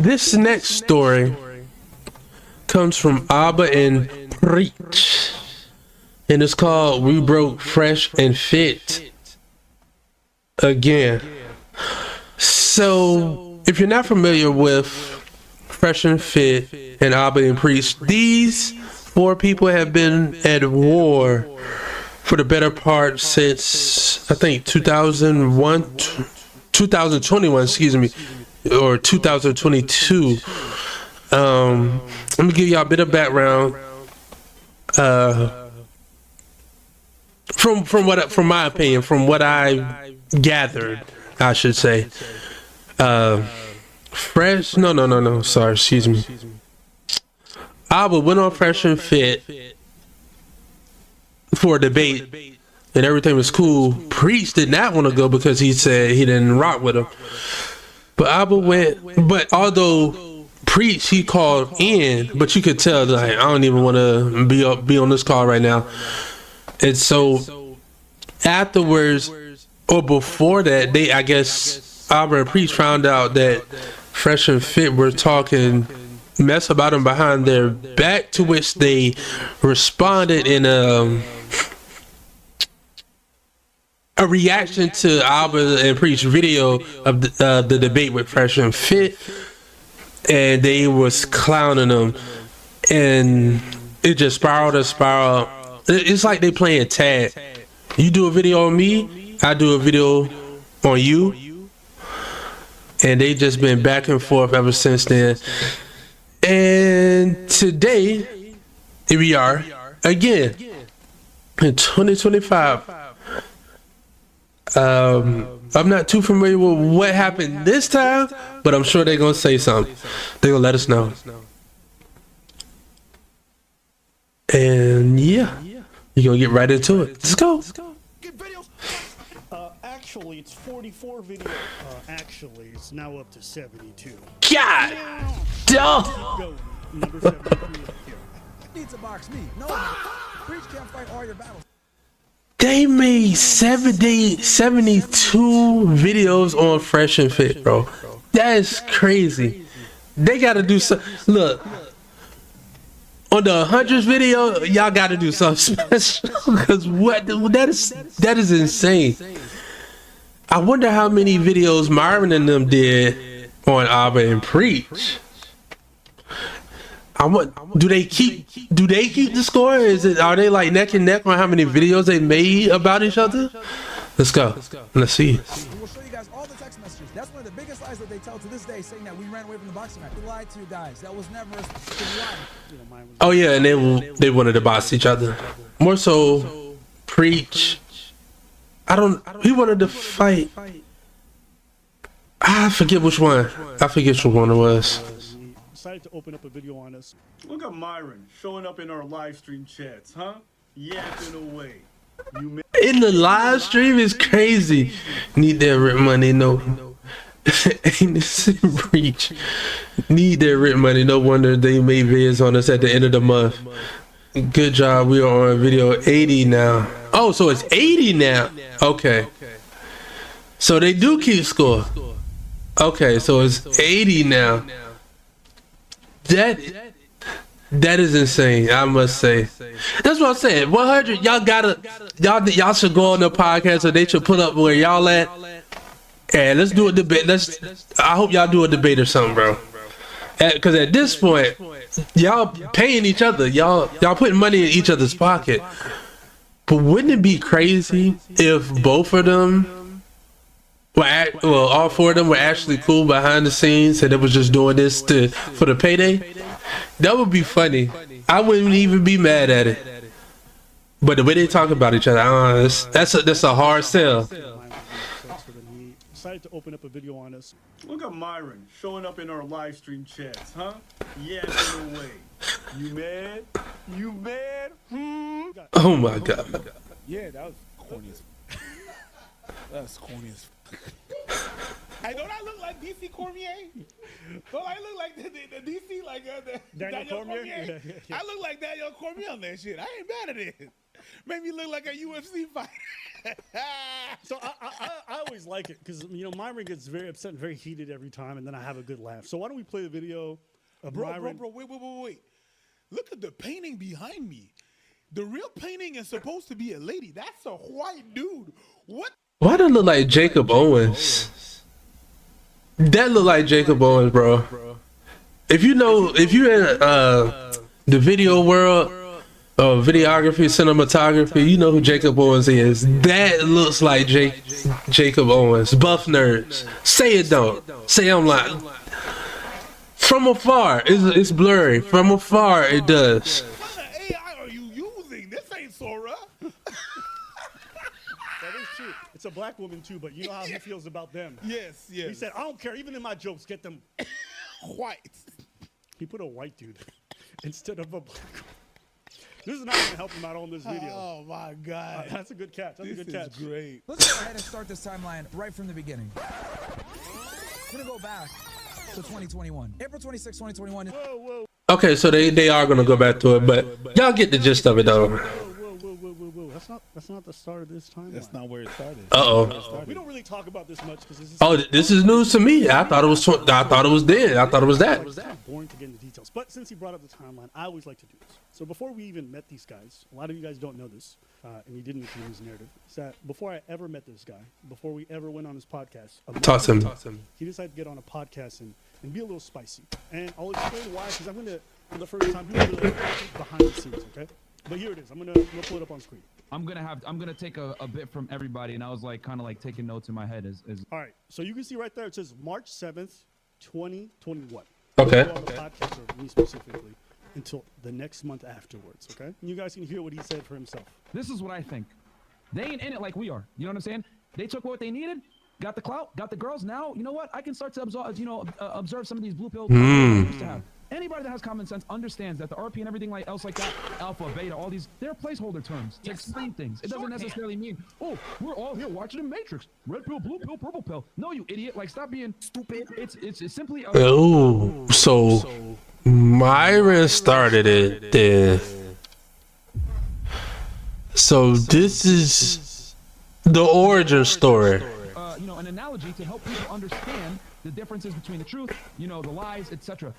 This next story comes from Abba and Preach, and it's called "We Broke Fresh and Fit Again." So, if you're not familiar with Fresh and Fit and Abba and Preach, these four people have been at war for the better part since I think 2021, excuse me, or 2022. Let me give y'all a bit of background. From my opinion, from what I gathered, I should say. Fresh, no. Sorry, excuse me. Abba went on Fresh and Fit for a debate, and everything was cool. Preach did not want to go because he said he didn't rock with him. But Abba went. But although Preach, he called in, but you could tell like I don't even want to be on this call right now. And so afterwards, or before that, I guess Abba and Preach found out that Fresh and Fit were talking mess about him behind their back, to which they responded in a reaction to Abba and Preach video of the debate with Fresh and Fit, and they was clowning them, and it just spiraled and spiraled. It's like they playing tag. You do a video on me, I do a video on you, and they just been back and forth ever since then. And today, here we are again in 2025. I'm not too familiar with what happened this time, but I'm sure they're gonna say something. They're gonna let us know. And yeah, you're gonna get right into it. Let's go. Actually, it's 44 videos. Actually, it's now up to 72. God, duh. Go, number 72 here. Need to box me. No, Preach can't fight all your battles. They made 72 videos on Fresh and Fit, bro. That is crazy. They gotta do something. Look, on the 100th video, y'all gotta do something special. Because that is insane. I wonder how many videos Myron and them did on Abba and Preach. Do they keep the score? Are they like neck and neck on how many videos they made about each other? Let's go. Let's see. We'll show you guys all the text messages. That's one of the biggest lies that they tell to this day, saying that we ran away from the boxing match. They lied to you guys. That was never a lie. Oh yeah, and they wanted to box each other. More so, Preach. He wanted to fight. I forget which one. I forget which one it was. Decided to open up a video on us. Look at Myron showing up in our live stream chats, huh? Yapping away. In the live stream is crazy. Need that rent money, no. Ain't this Preach? Need that rent money. No wonder they made videos on us at the end of the month. Good job. We are on video 80 now. Oh, so it's 80 now. Okay. So they do keep score. Okay, so it's 80 now. That is insane, I must say. That's what I'm saying. 100, y'all should go on the podcast, or they should put up where y'all at. And let's do a debate. I hope y'all do a debate or something, bro. Because at this point, y'all paying each other. Y'all putting money in each other's pocket. But wouldn't it be crazy if both of them all four of them were actually cool behind the scenes, and it was just doing this for the payday? That would be funny. I wouldn't even be mad at it. But the way they talk about each other, that's a hard sell. Decided to open up a video on us. Look at Myron showing up in our live stream chats, huh? Yapping away. You mad? You mad? Oh my god. Yeah, that was corny as That's corny as Hey, don't I look like DC Cormier? Don't I look like the DC, like Daniel Cormier? I look like Daniel Cormier on that shit. I ain't mad at it. Made me look like a UFC fighter. So I always like it because Myron gets very upset and very heated every time, and then I have a good laugh. So why don't we play the video of Myron? Bro, wait. Look at the painting behind me. The real painting is supposed to be a lady. That's a white dude. What? Why does it look like Jacob Owens? That look like Jacob Owens, bro. If you're in the video world, videography, cinematography, you know who Jacob Owens is. That looks like Jacob Owens. Buff nerds. Say it don't. Say I'm lying. From afar, it's blurry. From afar, it does. What kind of AI are you using? This ain't Sora. That is true. It's a black woman too, but you know how he feels about them. Yes. He said, "I don't care. Even in my jokes, get them white." He put a white dude instead of a black. This is not going to help him out on this video. Oh my God. That's a good catch. That's a good This is catch. great. Let's go ahead and start this timeline right from the beginning. I'm gonna go back to 2021. April 26, 2021. Whoa. Okay, so they are gonna go back to it, but y'all get the gist of it though. Whoa. That's not the start of this timeline. That's not where it started. Uh-oh. We don't really talk about this much because this is. Oh, this is news to me. I thought it was then. I thought it was that. It's kind of boring to get into details. But since he brought up the timeline, I always like to do this. So before we even met these guys, a lot of you guys don't know this, and he didn't include his narrative, is that before I ever met this guy, before we ever went on his podcast, Toss him. he decided to get on a podcast and be a little spicy. And I'll explain why, because I'm going to, for the first time, do a little behind the scenes, okay? But here it is. I'm gonna pull it up on screen. I'm gonna take a bit from everybody, and I was like kind of like taking notes in my head as All right. So you can see right there it says March 7th, 2021. Okay. We'll go on the podcast, or me specifically, until the next month afterwards. Okay. And you guys can hear what he said for himself. this is what I think. They ain't in it like we are. You know what I'm saying? They took what they needed, got the clout, got the girls. Now you know what? I can start to observe some of these blue pill I used to have. Anybody that has common sense understands that the RP and everything else like that, alpha, beta, all these, they're placeholder terms to explain things. It doesn't necessarily mean, oh, we're all here watching the Matrix. Red pill, blue pill, purple pill. No, you idiot. Like, stop being stupid. It's simply. Oh, so Myron started it then. So this is the origin story. An analogy to help people understand the differences between the truth, the lies, etc.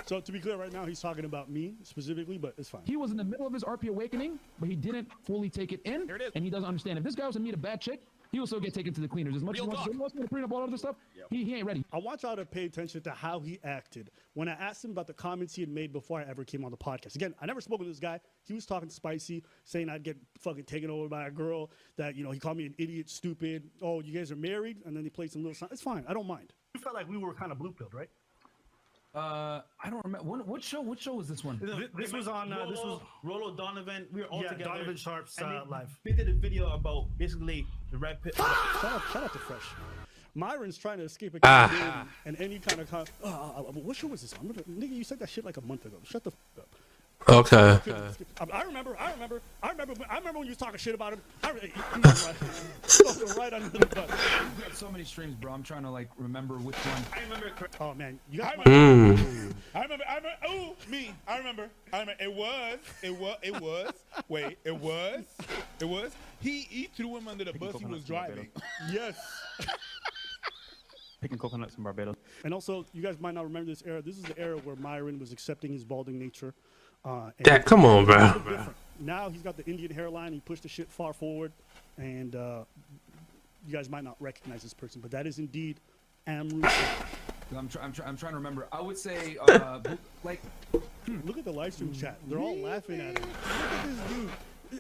So to be clear, right now he's talking about me specifically, but it's fine. He was in the middle of his RP awakening, but he didn't fully take it in, and he doesn't understand. If this guy was to meet a bad chick, he will still get taken to the cleaners. As much as he wants to prenup all of this stuff, he ain't ready. I want y'all to pay attention to how he acted when I asked him about the comments he had made before I ever came on the podcast. Again, I never spoke with this guy. He was talking spicy, saying I'd get fucking taken over by a girl, that, he called me an idiot, stupid. Oh, you guys are married? And then he played some little song. It's fine. I don't mind. You felt like we were kind of blue-pilled, right? I don't remember. What show was this one? This was on. This was Rollo Donovan. We were all together. Donovan Sharp's live. They did a video about basically the red pill. Shout out to Fresh. Myron's trying to escape a campaign and any kind of. What show was this on? Nigga, you said that shit like a month ago. Shut the fuck up. Okay. I remember when you was talking shit about him. Right under the bus. We had so many streams, bro. I'm trying to like remember which one. I remember. Oh man, you got. I remember. Oh, me. I remember. It was. Wait, it was. He threw him under the bus. He was driving. Yes. Picking coconuts in Barbados. And also, you guys might not remember this era. This is the era where Myron was accepting his balding nature. Come on, bro. Now he's got the Indian hairline. He pushed the shit far forward, and you guys might not recognize this person, but that is indeed Amru. I'm trying to remember. I would say like. Look at the live stream chat. They're all laughing at him. Look at this dude.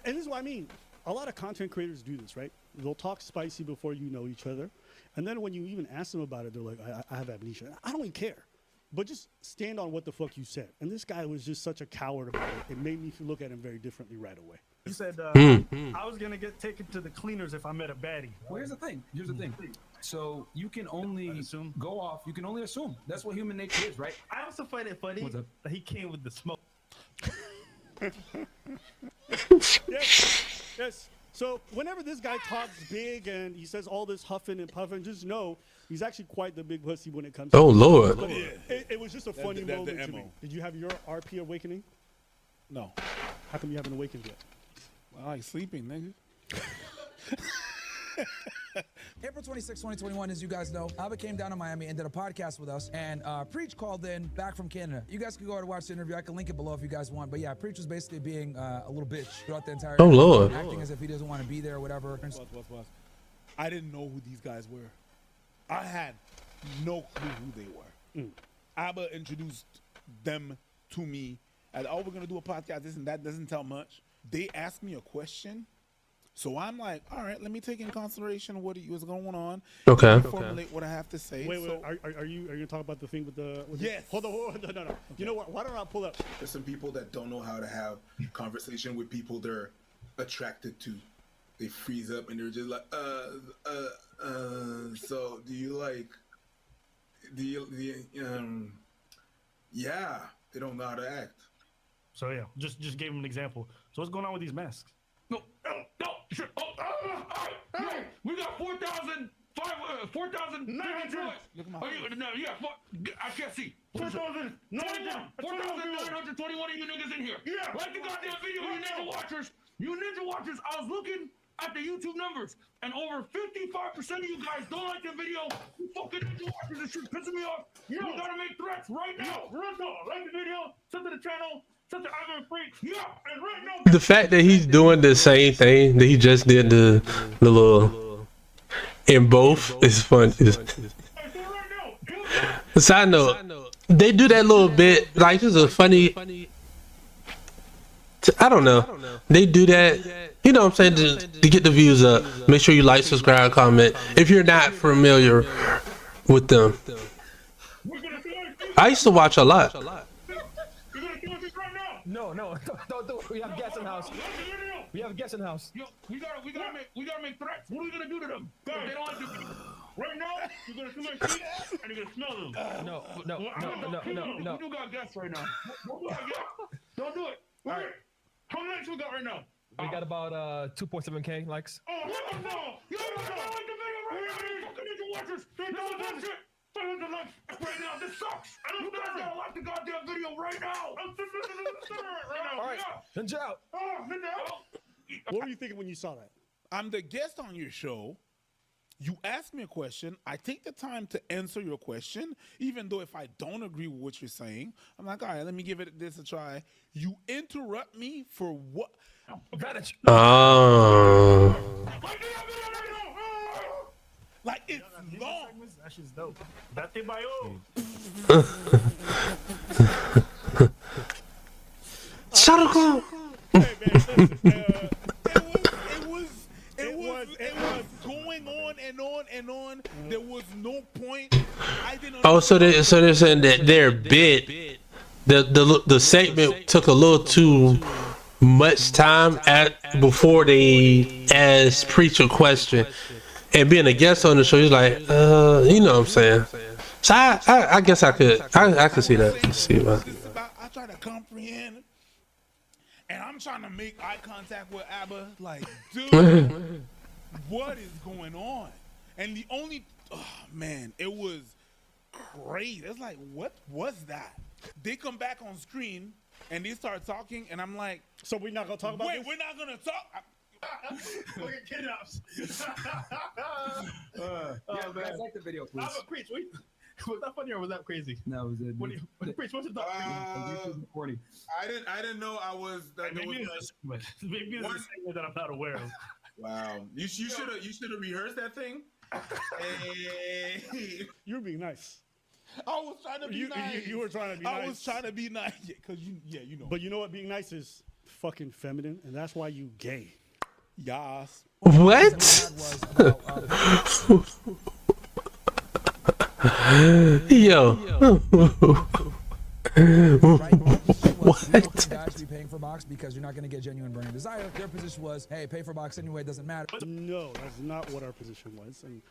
And this is what I mean. A lot of content creators do this, right? They'll talk spicy before you know each other, and then when you even ask them about it, they're like, "I have amnesia." I don't even care. But just stand on what the fuck you said. And this guy was just such a coward about it. It made me look at him very differently right away. He said, I was going to get taken to the cleaners if I met a baddie. Well, here's the thing. So you can only go off. You can only assume. That's what human nature is, right? I also find it funny that he came with the smoke. Yes. So whenever this guy talks big and he says all this huffing and puffing, just know he's actually quite the big pussy when it comes to Lord. But it was just a funny moment to me. Did you have your RP awakening? No. How come you haven't awakened yet? I like sleeping, nigga. April 26, 2021, as you guys know, Abba came down to Miami and did a podcast with us, and Preach called in back from Canada. You guys can go and watch the interview. I can link it below if you guys want. But yeah, Preach was basically being a little bitch throughout the entire Oh, interview, Lord. acting as if he doesn't want to be there or whatever. Boss. I didn't know who these guys were. I had no clue who they were. Abba introduced them to me as, oh, we're going to do a podcast, this and that doesn't tell much. They asked me a question. So I'm like, all right, let me take in consideration what's going on. Okay. Formulate what I have to say. Wait, So- are you going to talk about the thing with the? Yes. Hold on, no. Okay. You know what? Why don't I pull up? There's some people that don't know how to have conversation with people they're attracted to. They freeze up and they're just like, so do you like, yeah, they don't know how to act. So yeah, just gave him an example. So what's going on with these masks? No, shit. Hey, we got 4,900. Look at my Oh, I can't see. 4,921 of you niggas in here. Yeah. Like the goddamn video, you ninja watchers. You ninja watchers, I was looking at the YouTube numbers, and over 55% of you guys don't like the video. You fucking ninja watchers, this shit's pissing me off. You gotta make threats right now. Like the video, sub to the channel, sub to Ivan Freak. Yeah. And right now, The fact that he's doing the same thing that he just did the little in both is fun. Side note, they do that little bit like this is a funny. I don't know. They do that. You know what I'm saying? To get the views up. Make sure you like, subscribe, comment. If you're not familiar with them. I used to watch a lot. No, don't do it. We have guests in the house. We have guests in the house. Yo, we gotta make threats. What are we gonna do to them? If they don't like the video. right now, you're gonna see my feet and you're gonna smell them. No. We do got guests right now. Don't do it. All right. How many likes we got right now? We got about 2.7K likes. Oh, hell no! You don't like the video right now! Fucking ninja watchers! They don't like it! 500 likes right now! This sucks! You guys gotta like the goddamn video right now. I'm right now! All right, ninja out. Oh, ninja out! What were you thinking when you saw that? I'm the guest on your show. You ask me a question. I take the time to answer your question, even though if I don't agree with what you're saying, I'm like, all right, let me give this a try. You interrupt me for what? Advantage. Oh. Like, it's long. That shit's dope. That thing by you. Shut up. Hey, man, listen, it was going on and on and on. There was no point. I didn't. Oh, so they're saying that their bit, the segment took a little too much time before they asked Preach a question, and being a guest on the show, he's like, you know what I'm saying. So I guess I could see that. See what? I try to comprehend, and I'm trying to make eye contact with Abba. Like, dude, what is going on? And the only, man, it was crazy. It's like, what was that? They come back on screen and they start talking, and I'm like, so we're not gonna talk about this? We're not gonna talk. Look at kidnaps. Yeah, guys, like the video, please. I'm a Preach. Wait, was that funny or was that crazy? No, it was it. Preach, what's your thought? I didn't know I was. Maybe it's a segment that I'm not aware of. Wow, you should have rehearsed that thing. Hey. You were being nice. I was trying to be nice. You were trying to be nice. I was trying to be nice. Yeah, cause you know. But you know what? Being nice is fucking feminine, and that's why you gay. Yas. What? Yo. What? Guys be paying for box because you're not going to get genuine burning desire. Their position was, hey, pay for box anyway, it doesn't matter. No, that's not what our position was. And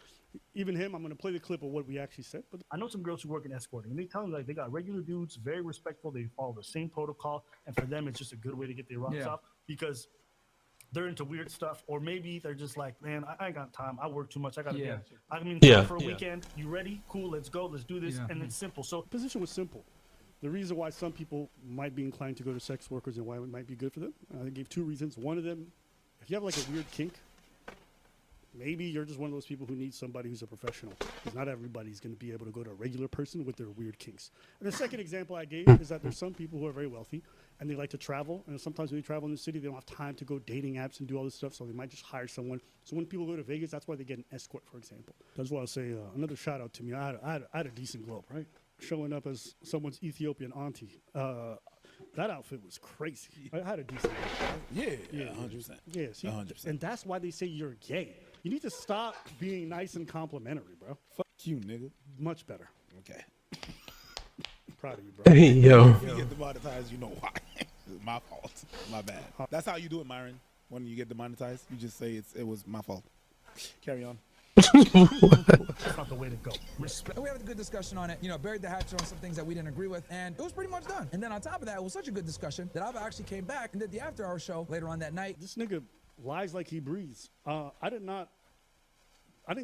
even him, I'm going to play the clip of what we actually said. But I know some girls who work in escorting, and they tell me like they got regular dudes, very respectful. They follow the same protocol, and for them, it's just a good way to get their rocks off because they're into weird stuff, or maybe they're just like, man, I ain't got time. I work too much. I got to be. I mean, for a weekend. You ready? Cool. Let's go. Let's do this. And it's simple. So the position was simple. The reason why some people might be inclined to go to sex workers and why it might be good for them, I gave two reasons. One of them if you have like a weird kink, maybe you're just one of those people who needs somebody who's a professional. Because not everybody's going to be able to go to a regular person with their weird kinks. And the second example I gave is that there's some people who are very wealthy and they like to travel. And sometimes when they travel in the city, they don't have time to go dating apps and do all this stuff. So they might just hire someone. So when people go to Vegas, that's why they get an escort, for example. That's why I'll say another shout out to me. I had a decent globe, right? Showing up as someone's Ethiopian auntie. That outfit was crazy. I had a decent Yeah, 100%. Yeah, see? 100%. And that's why they say you're gay. You need to stop being nice and complimentary, bro. Fuck you, nigga. Much better. Okay. Proud of you, bro. Hey, yo. If you get demonetized, you know why. It's my fault. My bad. That's how you do it, Myron. When you get demonetized, you just say it was my fault. Carry on. That's not the way to go. And we had a good discussion on it. You know, buried the hatchet on some things that we didn't agree with, and it was pretty much done. And then on top of that, it was such a good discussion that Abba actually came back and did the after-hour show later on that night. This nigga lies like he breathes. I didn't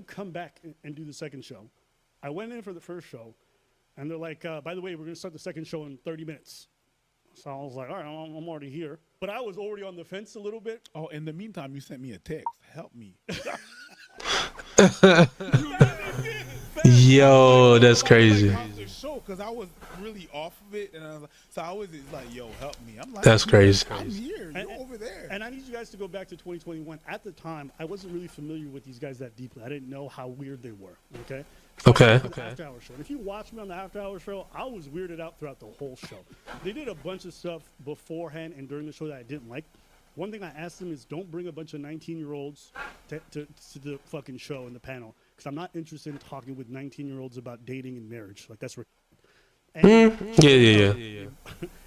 come back and do the second show. I went in for the first show, and they're like, by the way, we're going to start the second show in 30 minutes. So I was like, all right, I'm already here. But I was already on the fence a little bit. Oh, in the meantime, you sent me a text. Help me. Yo, that's crazy. Show because I was really off of it, and I was like, so I was like, "Yo, help me!" I'm like, That's crazy. I'm here. You're over there. And I need you guys to go back to 2021. At the time, I wasn't really familiar with these guys that deeply. I didn't know how weird they were. Okay. Okay. After hour show. And if you watch me on the after hour show, I was weirded out throughout the whole show. They did a bunch of stuff beforehand and during the show that I didn't like. One thing I asked them is don't bring a bunch of 19-year-olds to the fucking show and the panel because I'm not interested in talking with 19-year-olds about dating and marriage. Like that's yeah.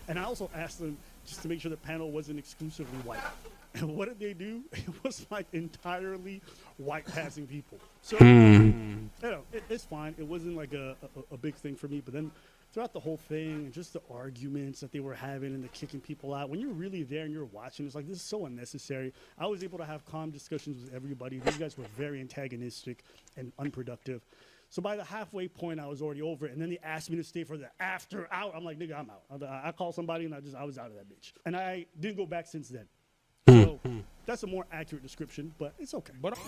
And I also asked them just to make sure the panel wasn't exclusively white. And what did they do? It was like entirely white passing people. So you know, it's fine. It wasn't like a big thing for me. But then throughout the whole thing and just the arguments that they were having and the kicking people out, when you're really there and you're watching, it's like, this is so unnecessary. I was able to have calm discussions with everybody. These guys were very antagonistic and unproductive. So by the halfway point, I was already over it. And then they asked me to stay for the after hour. I'm like, nigga, I'm out. I called somebody and I was out of that bitch. And I didn't go back since then. So that's a more accurate description, but it's okay. But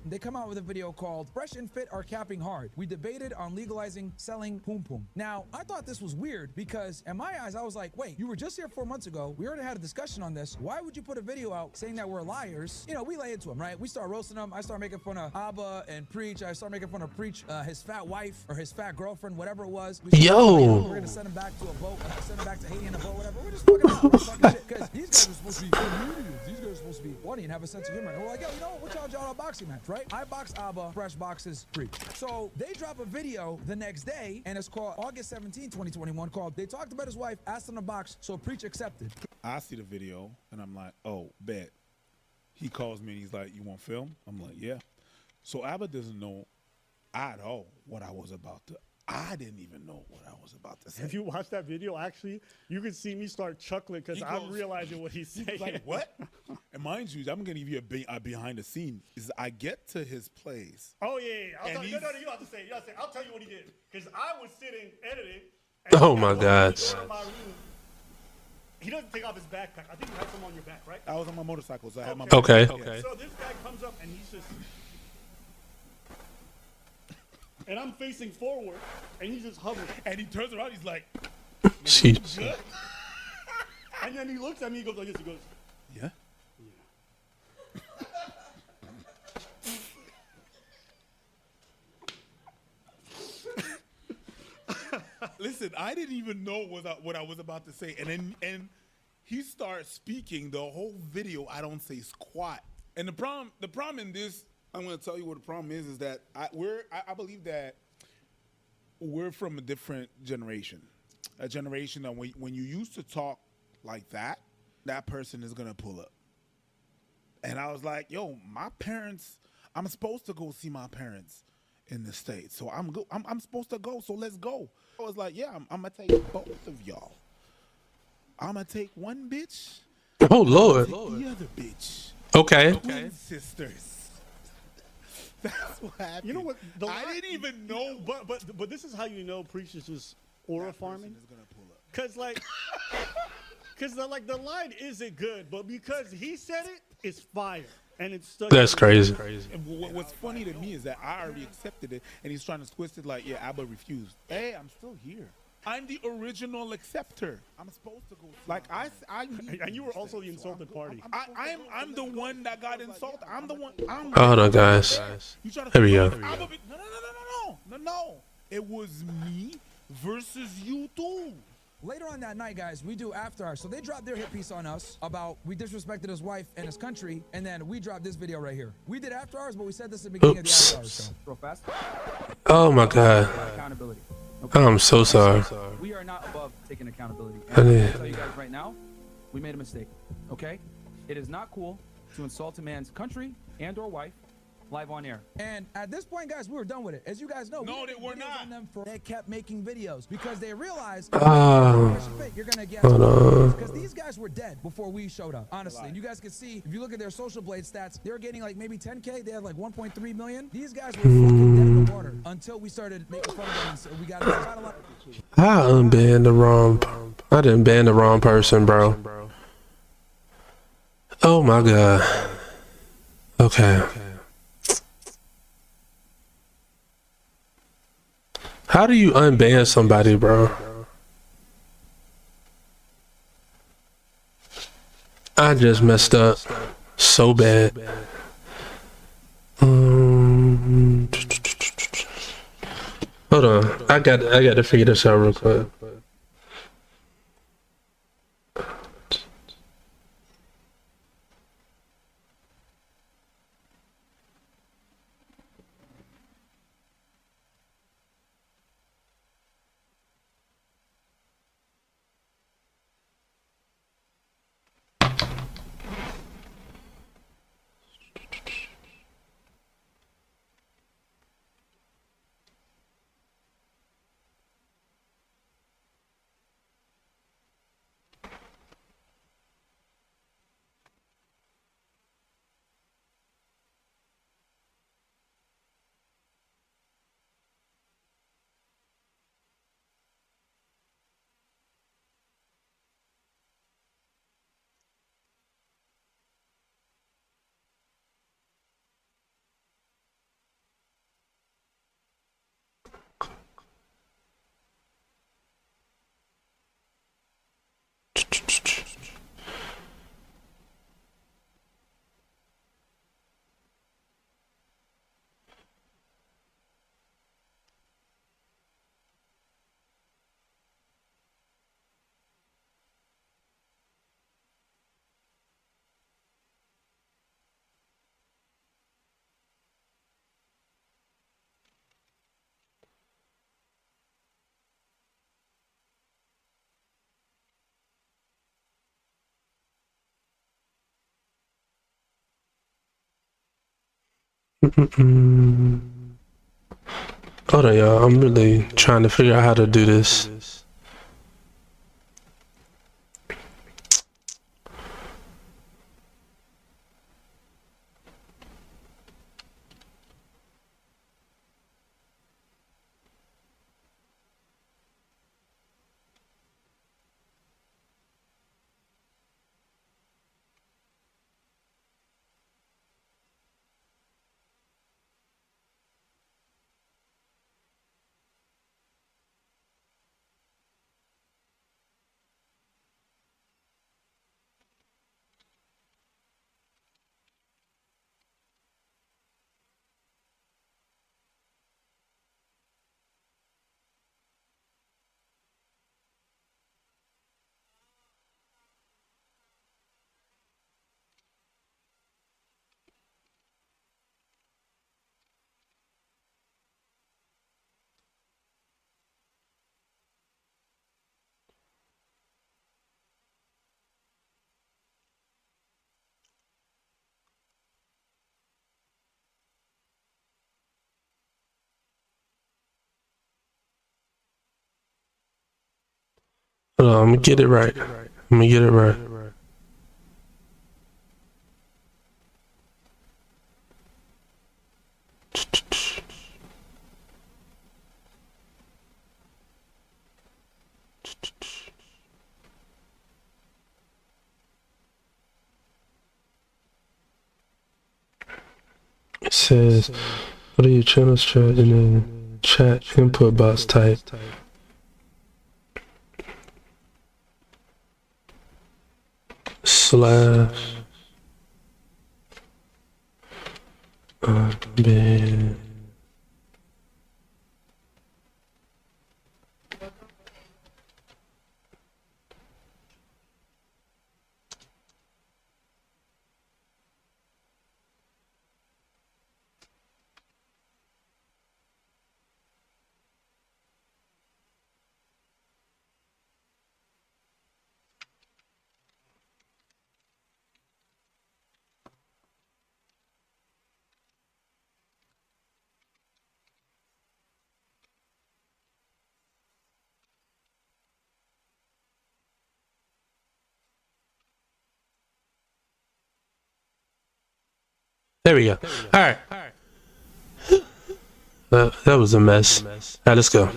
they come out with a video called Fresh and Fit Are Capping Hard. We debated on legalizing selling Poom Poom. Now, I thought this was weird because in my eyes, I was like, wait, you were just here 4 months ago. We already had a discussion on this. Why would you put a video out saying that we're liars? You know, we lay into them, right? We start roasting them. I start making fun of Abba and Preach. I start making fun of Preach, his fat wife or his fat girlfriend, whatever it was. Yo. We're gonna send him back to a boat, send him back to Haiti in a boat, whatever. We're just fucking out, talking shit. Because these guys are supposed to be comedians. These guys are supposed to be funny and have a sense of humor. And we're like, yo, you know what y'all a boxing match, right? I box Abba, Fresh boxes Preach. So they drop a video the next day, and it's called August 17, 2021, called They Talked About His Wife, Asked Him to Box, so Preach Accepted. I see the video, and I'm like, oh, bet. He calls me, and he's like, you want film? I'm like, yeah. So Abba doesn't know at all what I was about to. I didn't even know what I was about to say. If you watch that video, actually, you can see me start chuckling because I'm realizing what he's saying. He's like, what? And mind you, I'm going to give you a behind the scene. Is I get to his place. Oh, yeah. I'll tell you. No, you have to say it. I'll tell you what he did. Because I was sitting editing. Oh, my God. He doesn't take off his backpack. I think you have some on your back, right? I was on my motorcycle, so I had my Okay. So this guy comes up and he's just... And I'm facing forward, and he's just hovering. And he turns around, he's like, Jeez. And then he looks at me, he goes like this, he goes, yeah? Listen, I didn't even know what I was about to say. And he starts speaking the whole video. I don't say squat. And the problem in this, I'm going to tell you what the problem is that I believe that we're from a different generation. A generation that when you used to talk like that person is going to pull up. And I was like, yo, my parents, I'm supposed to go see my parents in the States. So I'm supposed to go, so let's go. I was like, yeah, I'm going to take both of y'all. I'm going to take one bitch. Oh, Lord. The other bitch. Okay. Twin sisters. That's what happened. You know what? I didn't even know. But this is how you know Preach is just aura farming. Because, like, Because the line isn't good, but because he said it, it's fire, and it's stuck. That's crazy. And what's funny to me is that I already accepted it, and he's trying to twist it like, yeah, ABBA refused. Hey, I'm still here. I'm the original acceptor. I'm supposed to go. Like I and you were also the insulted party. I'm the one that got insulted. I'm the one. Hold on, guys. Here we go. No. It was me versus you two. Later on that night, guys, we do after hours. So they dropped their hit piece on us about we disrespected his wife and his country, and then we dropped this video right here. We did after hours, but we said this at the beginning of the after hours show. Real fast. Oh my God. Accountability. Okay. I'm so sorry. We are not above taking accountability. I And did. I'm gonna tell you guys right now, we made a mistake. Okay? It is not cool to insult a man's country and or wife live on air. And at this point, guys, we were done with it. As you guys know, No, they were not. on them they kept making videos because they realized you're gonna get because these guys were dead before we showed up. Honestly, and you guys can see if you look at their social blade stats, they were getting like maybe 10K. They had like 1.3 million. These guys were fucking dead in the water until we started making fun of them. And so we got a lot. I unbanned the wrong. I didn't ban the wrong person, bro. Oh my God. Okay. How do you unban somebody, bro? I just messed up so bad. Hold on, I got to figure this out real quick. Hold on, y'all. I'm really trying to figure out how to do this. Hold on, I'm gonna get it right. I'm gonna get it right. says, what are your channels chat in the chat input box type? Slash unban. There we go. All right. That was a mess. All right, let's go.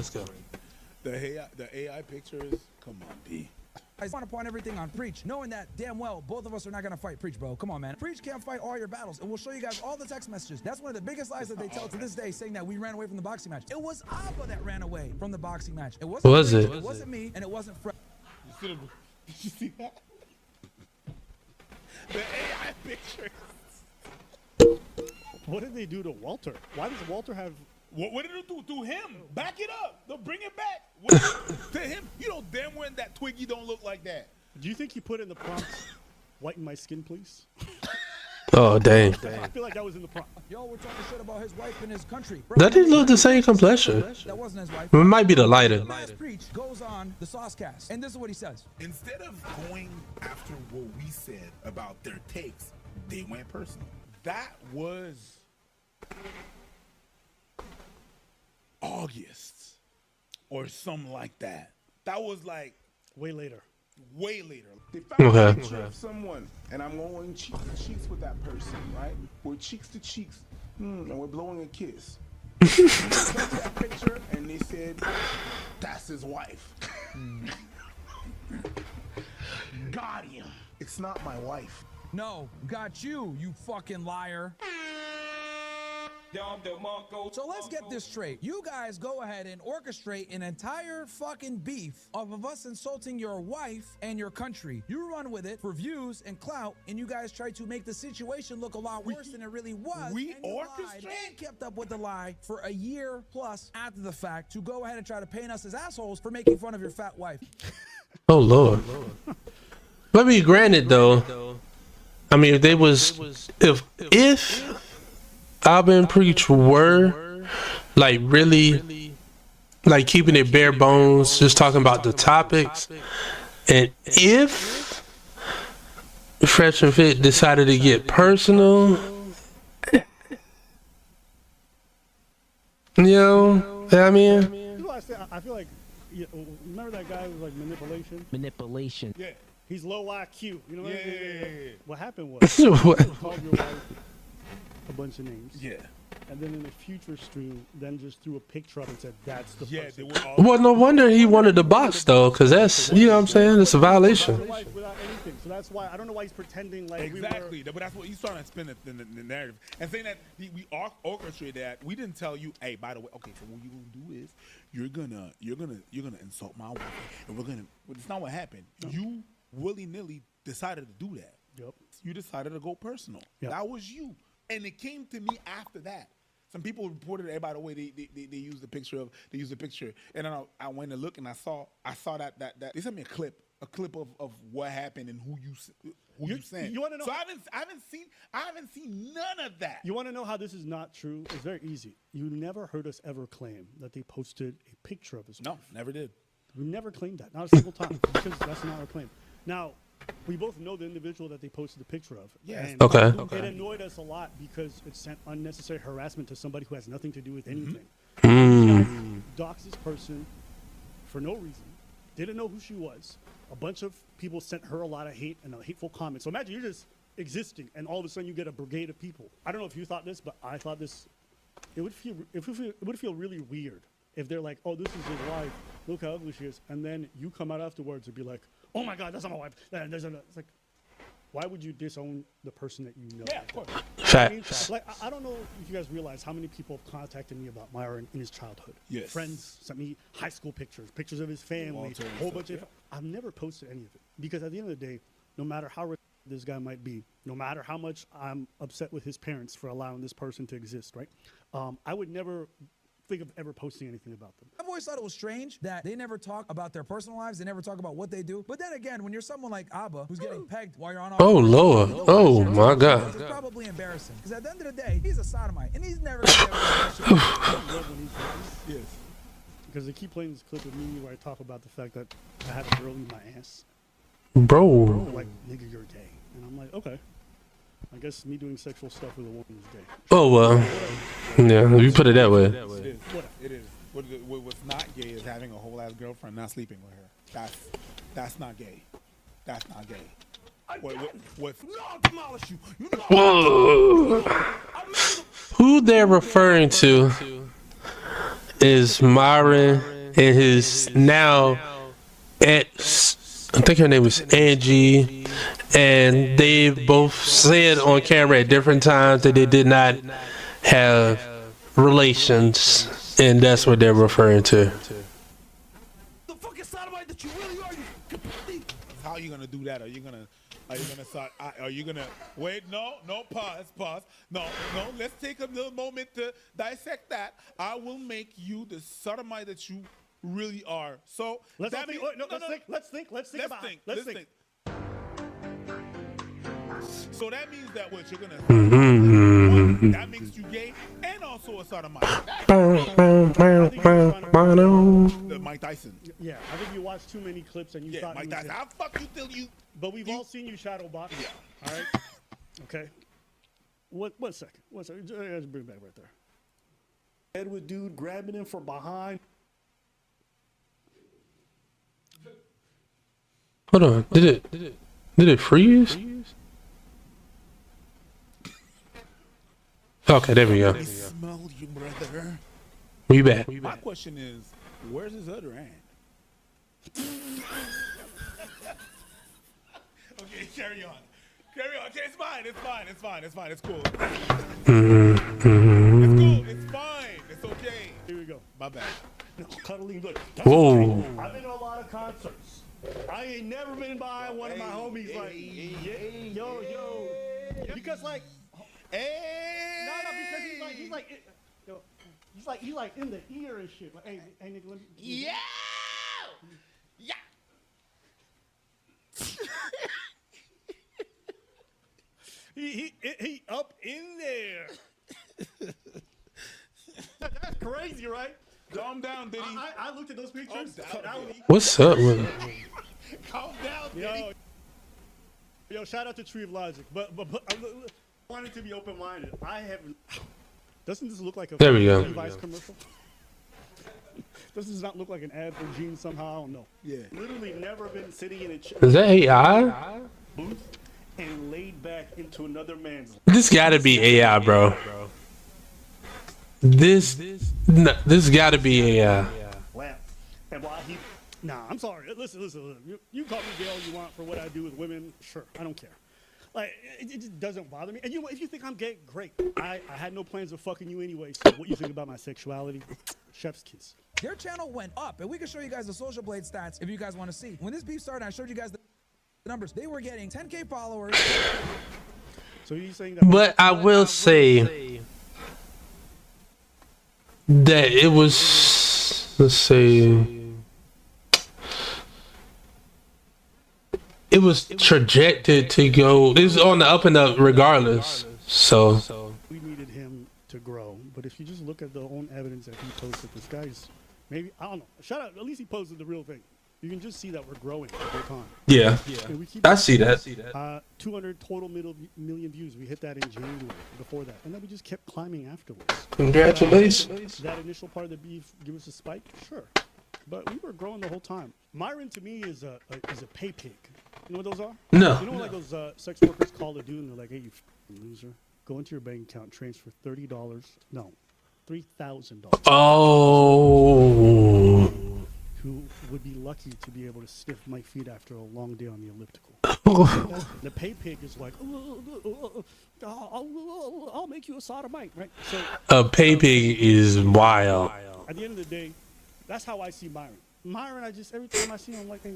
The AI pictures. Come on, B. I just want to point everything on Preach, knowing that damn well both of us are not going to fight Preach, bro. Come on, man. Preach can't fight all your battles, and we'll show you guys all the text messages. That's one of the biggest lies that they tell to this day, saying that we ran away from the boxing match. It was Abba that ran away from the boxing match. It wasn't Was Preach, it? It wasn't me, and it wasn't Fred. Did you see that? The AI picture. What did they do to Walter? Why does Walter have... What did it do to him? Back it up. They'll bring it back. What to him, you know damn well that Twiggy don't look like that. Do you think he put in the prompts, whiten my skin, please? Oh, dang. I feel like that was in the prompt. Yo, we're talking shit about his wife and his country. That didn't look the same complexion. That wasn't his wife. It might be the lighter. Preach goes on the Saucecast, and this is what he says. Instead of going after what we said about their takes, they went personal. That was August or something like that. That was like way later. Way later. They found Okay. a picture of someone, and I'm going cheek to cheeks with that person, right? We're cheeks to cheeks, and we're blowing a kiss. They sent that picture, and they said, "That's his wife." Got him. It's not my wife. No, got you, you fucking liar. So let's get this straight. You guys go ahead and orchestrate an entire fucking beef of us insulting your wife and your country. You run with it for views and clout, and you guys try to make the situation look a lot worse than it really was. We and you lied orchestrate? and kept up with the lie for a year plus after the fact to go ahead and try to paint us as assholes for making fun of your fat wife. Oh, Lord. Let me granted, though. I mean, if they was... If Abba and Preach were like really like keeping it bare bones, just talking about the topics, and if Fresh and Fit decided to get personal, you know, I mean, I feel like, remember that guy who was like manipulation? Manipulation. Yeah. He's low IQ. You know what I mean? Yeah. What happened was, What? you called your wife a bunch of names. Yeah. And then in a future stream, then just threw a picture up and said, "That's the Yeah, person." they were all well, no wonder he wanted the box though, because that's, you know what I'm saying, it's a violation. Without anything. So that's why I don't know why he's pretending like exactly. But that's what he's trying to spin the narrative and saying that we orchestrated that. We didn't tell you, hey, by the way, okay, so what you're gonna do is you're gonna insult my wife, and we're gonna. But it's not what happened. No. You willy-nilly decided to do that. Yep. You decided to go personal. Yep. That was you, and it came to me after that. Some people reported it. By the way, they used the picture and then I went to look and I saw that they sent me a clip of what happened and who you sent. You want to know? So I haven't seen none of that. You want to know how this is not true? It's very easy. You never heard us ever claim that they posted a picture of his wife. No, never did. We never claimed that, not a single time, because that's not our claim. Now, we both know the individual that they posted the picture of. Yeah. And Okay. It annoyed us a lot because it sent unnecessary harassment to somebody who has nothing to do with anything. Doxed this person for no reason. Didn't know who she was. A bunch of people sent her a lot of hate and a hateful comment. So imagine you're just existing, and all of a sudden you get a brigade of people. I don't know if you thought this, but I thought this. It would feel really weird if they're like, "Oh, this is his wife. Look how ugly she is," and then you come out afterwards and be like, "Oh my God, that's not my wife." And it's like, why would you disown the person that you know? Yeah, of course. Facts. Like, I don't know if you guys realize how many people have contacted me about Myron in his childhood. Yes. Friends sent me high school pictures of his family, Walter and a whole stuff, bunch of. I've never posted any of it because at the end of the day, no matter how rich this guy might be, no matter how much I'm upset with his parents for allowing this person to exist, right? I would never think of ever posting anything about them. I've always thought it was strange that they never talk about their personal lives. They never talk about what they do. But then again, when you're someone like Abba, who's getting pegged while you're on our Oh Lord. Oh my God. it's probably embarrassing. Because at the end of the day, he's a sodomite, and he's never gonna be able to Yes. Because they keep playing this clip of me where I talk about the fact that I had a girl in my ass. Bro. Like, nigga, you're gay. And I'm like, okay. I guess me doing sexual stuff with a woman is gay. Oh well. Yeah, you put it that way. It is. It is. What's not gay is having a whole ass girlfriend, not sleeping with her. That's not gay. That's not gay. What's I'll demolish you. You know Whoa. Who they're referring to is Myron and his now ex. I think her name was Angie, and they both said on camera at different times that they did not have relations, and that's what they're referring to. the fucking sodomite that you really are. You completely. how are you gonna do that? Are you gonna start? Are you gonna wait? No, pause. No. Let's take a little moment to dissect that. I will make you the sodomite that you really are. So Let's that think. means- Let's think. Let's think. So that means that what you're gonna Mm-hmm. that makes you gay and also a sodomite. The Mike Tyson. Yeah, I think you watched too many clips and you Yeah, thought Mike he was Tyson. gay. I'll fuck you till you. But we've all seen you shadow box. Yeah. All right. Okay. One second. I just bring it back right there. Edward dude grabbing him from behind. Hold on. Did it freeze? Okay, there we go. I smell you, brother. We back. My question is, where's his other hand? Okay, carry on. Okay, it's fine. It's cool. It's cool. It's fine. It's okay. Here we go. My bad. No, cuddling. Look. Whoa. I've been to a lot of concerts. I ain't never been by one of my homies like, yo. Because like, hey. no, because he's like in the ear and shit. Like, hey, nigga, let me. Yeah. He up in there. That's crazy, right? Calm down, Diddy. I looked at those pictures. What's up with it? Calm down, Diddy. Yo, shout out to Tree of Logic, but I wanted to be open-minded. I haven't. Doesn't this look like a There we go. Levi's commercial? Does this not look like an ad for jeans somehow? I don't know. Yeah. Literally never been sitting in a chair Is that AI? booth and laid back into another man's. This gotta be AI, bro. This gotta be AI. lap. And while he, nah, I'm sorry. Listen. You call me gay all you want for what I do with women. Sure, I don't care. Like, it just doesn't bother me. And you know, if you think I'm gay, great. I had no plans of fucking you anyway. So what you think about my sexuality? Chef's kiss. Their channel went up, and we can show you guys the Social Blade stats if you guys want to see. When this beef started, I showed you guys the numbers. They were getting 10K followers. So you're saying that? But I will say that it was, let's say, it was trajected to go. It was on the up and up regardless. So we needed him to grow. But if you just look at the own evidence that he posted, this guy's maybe, I don't know. Shout out, at least he posted the real thing. You can just see that we're growing the whole time. yeah, And we keep I see that. 200 total million views. We hit that in January before that. And then we just kept climbing afterwards. Congratulations. That initial part of the beef give us a spike? Sure. But we were growing the whole time. Myron to me is a pay pig. You know what those are? No. You know what like those sex workers call the dude and they're like, hey, you loser. Go into your bank account, transfer $30. No, $3,000. Oh. Who would be lucky to be able to sniff my feet after a long day on the elliptical. The pay pig is like, I'll make you a sodomite, right? So A pay pig is wild. at the end of the day, that's how I see Myron. Myron, every time I see him, I'm like, hey,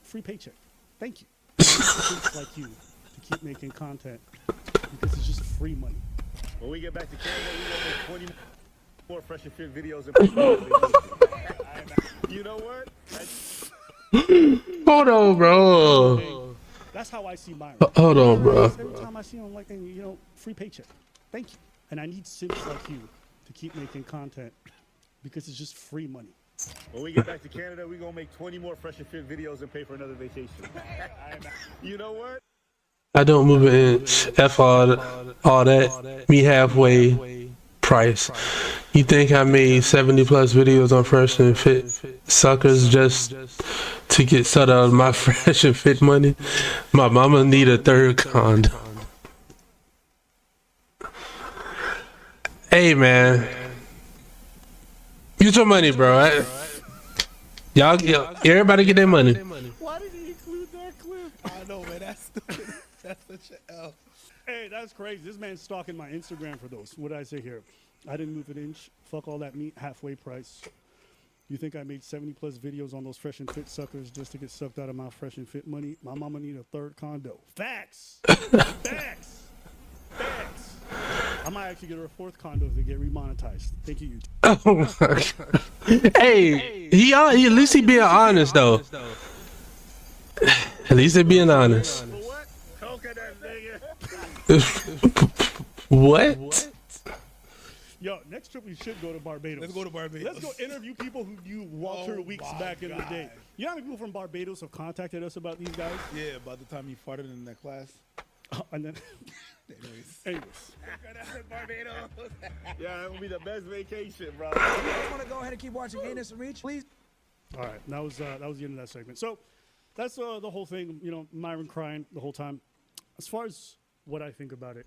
free paycheck. Thank you. It's like you to keep making content because it's just free money. When we get back to Canada, we're going to make 20 more Fresh and Fit videos. You know what? Hold on, bro. That's how I see Myron. Hold on, bro. Every time I see him, I'm like, hey, free paycheck. Thank you. And I need simps like you to keep making content because it's just free money. When we get back to Canada, we're going to make 20 more Fresh and Fit videos and pay for another vacation. You know what? I don't move an inch. F all that. Me halfway price. You think I made 70 plus videos on Fresh and Fit suckers just to get set out of my Fresh and Fit money? My mama need a third condom. Hey man, use your money, bro. Right? Y'all, everybody get their money. Why did he include that clip? I know, man. That's stupid. That's such an L. Hey, that's crazy. This man's stalking my Instagram for those. What did I say here? I didn't move an inch. Fuck all that meat. Halfway price. You think I made 70 plus videos on those Fresh and Fit suckers just to get sucked out of my Fresh and Fit money? My mama need a third condo. Facts. Facts. Facts. I might actually get her a fourth condo if they get remonetized. Thank you, YouTube. Oh my god. Hey, he at least he being honest though. At least he being honest. What? Yo, next trip we should go to Barbados. Let's go to Barbados. Let's go interview people who knew Walter Weeks back in the day. You know how many people from Barbados have contacted us about these guys? Yeah, about the time he farted in that class. And then, anyways. Barbados. Yeah, that would be the best vacation, bro. You guys want to go ahead and keep watching Anus and Reach, please? All right, that was the end of that segment. So that's the whole thing. Myron crying the whole time. As far as what I think about it,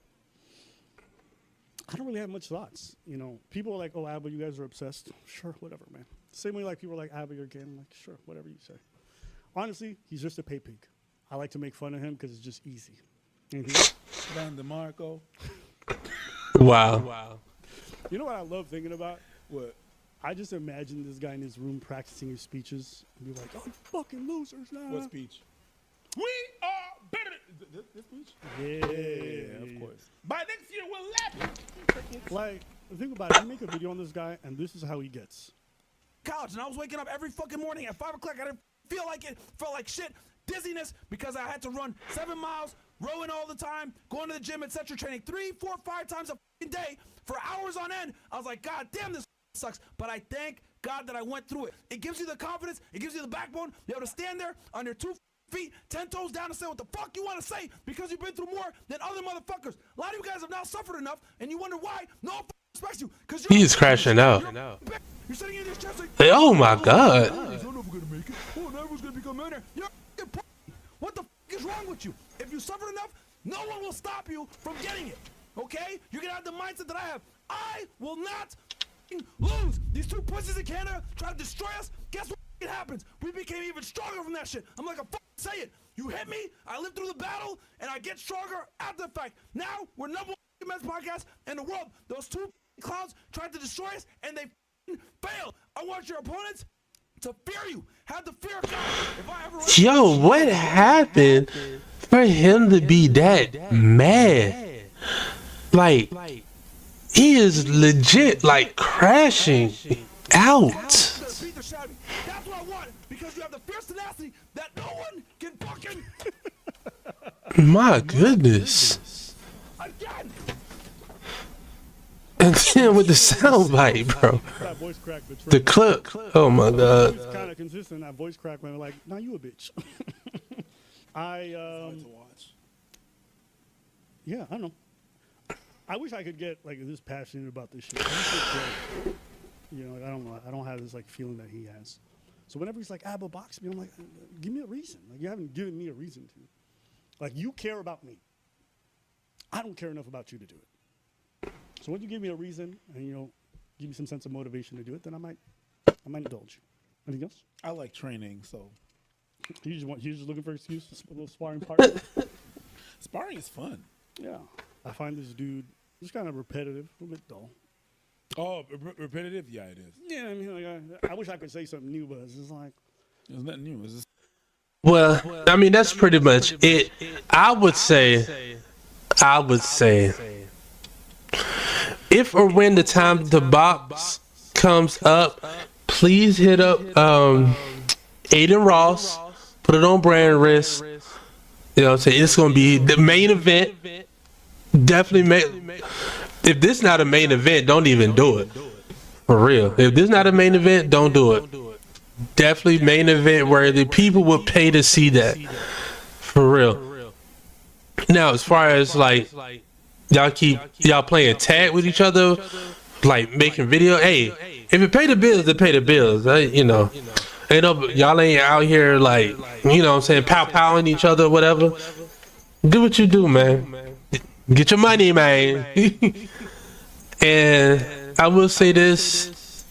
I don't really have much thoughts. People are like, "Oh, Abba, you guys are obsessed." Sure, whatever, man. Same way like people are like, "Abba, you're gay." I'm like, sure, whatever you say. Honestly, he's just a pay pig. I like to make fun of him because it's just easy. Van DeMarco. Wow. You know what I love thinking about? What? I just imagine this guy in his room practicing his speeches and be like, "Oh, you fucking losers now." What speech? We are better. This speech? Yeah, of course. By next year, we'll laugh. Like, think about it. You make a video on this guy, and this is how he gets. College, and I was waking up every fucking morning at 5 o'clock. I didn't feel like it. Felt like shit. Dizziness because I had to run 7 miles, rowing all the time, going to the gym, etc., training 3, 4, 5 times a fucking day for hours on end. I was like, God damn, this sucks. But I thank God that I went through it. It gives you the confidence. It gives you the backbone. You're able to stand there on your 2 feet, 10 toes down and say what the fuck you want to say because you've been through more than other motherfuckers. A lot of you guys have now suffered enough, and you wonder why no one respects you. He's crashing out. You're sitting in this chest like, Oh my god. I'm never gonna make it. Oh, never gonna become a millionaire. You're a pussy. What the fuck is wrong with you? If you suffer enough, no one will stop you from getting it. Okay? You're gonna have the mindset that I have. I will not lose. These 2 pussies in Canada try to destroy us. Guess what happens? We became even stronger from that shit. I'm like, say it. You hit me, I live through the battle, and I get stronger after the fact. Now, we're #1 men's podcast in the world. Those 2 clowns tried to destroy us, and they failed. I want your opponents to fear you. Have the fear of God. If I ever Yo, what happened for him to be that mad? Like, he is legit, like, crashing out. That's what I want, because you have the fierce tenacity that no one can fucking. My goodness. Again. And then with the soundbite, bro. That voice crack betrayed The me. clip. Oh my god. It's kind of consistent. That voice crack when like, "Nah, you a bitch." Yeah, I don't know. I wish I could get like this passionate about this shit. I don't know. I don't have this like feeling that he has. So whenever he's like, "Abba, box me," I'm like, "Give me a reason." Like, you haven't given me a reason to. Like, you care about me. I don't care enough about you to do it. So when you give me a reason and give me some sense of motivation to do it, then I might indulge you. Anything else? I like training, so He's just looking for an excuse to a little sparring partner. Sparring is fun. Yeah. I find this dude just kind of repetitive, a little bit dull. Oh, repetitive? Yeah, it is. Yeah, I mean, like, I wish I could say something new, but it's just like. There's nothing new. It's just... Well, I mean, that's pretty much it. I would say, if or when the time the box comes up, please hit up Aiden Ross, put it on Brand Risk. You know what I'm saying? It's going to be the main event. Definitely if this not a main event, don't even do it. For real. If this not a main event, don't do it. Definitely main event where the people would pay to see that. For real. Now, as far as like y'all playing tag with each other, like making video, hey, if it pay the bills, it pay the bills. You know. Y'all ain't out here like, you know what I'm saying, pow-powing each other or whatever. Do what you do, man. Get your money, man. And I will say this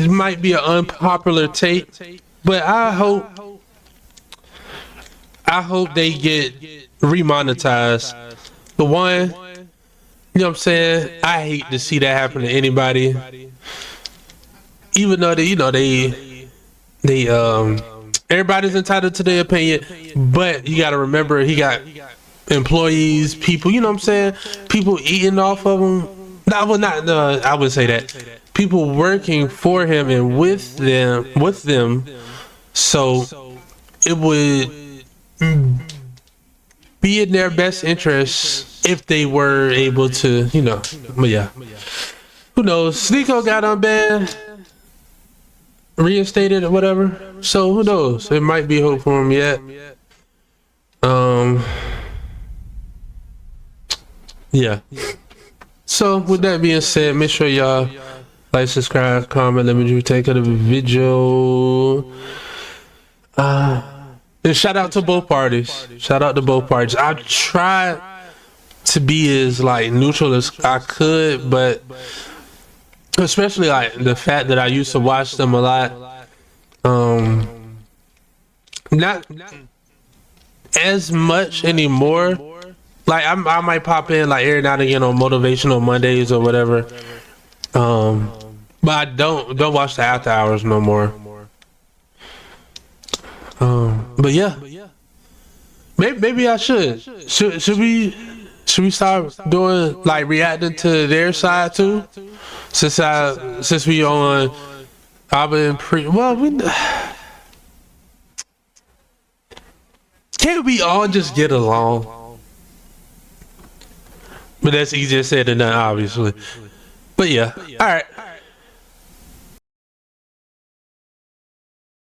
might be an unpopular take, but I hope they get remonetized. The one, you know what I'm saying, I hate to see that happen to anybody. Even though they everybody's entitled to their opinion, but you got to remember he got employees, people, you know what I'm saying, people eating off of him. I would say that people working for him and with them. So it would be in their best interest if they were able to, you know. But yeah, who knows? Sneeko got unbanned, reinstated or whatever, so who knows, it might be hope for him yet. Yeah, so with that being said, make sure y'all like, subscribe, comment, let me do take of the video. And shout out to both parties. I tried to be as like neutral as I could, but especially like the fact that I used to watch them a lot, not as much anymore. Like I might pop in like every now and again on Motivational Mondays or whatever, but I don't watch the after hours no more. But yeah, maybe I should. Should we start doing like reacting to their side too? Since we on, I've been can't we all just get along? But that's easier said than done, obviously. But yeah, all right.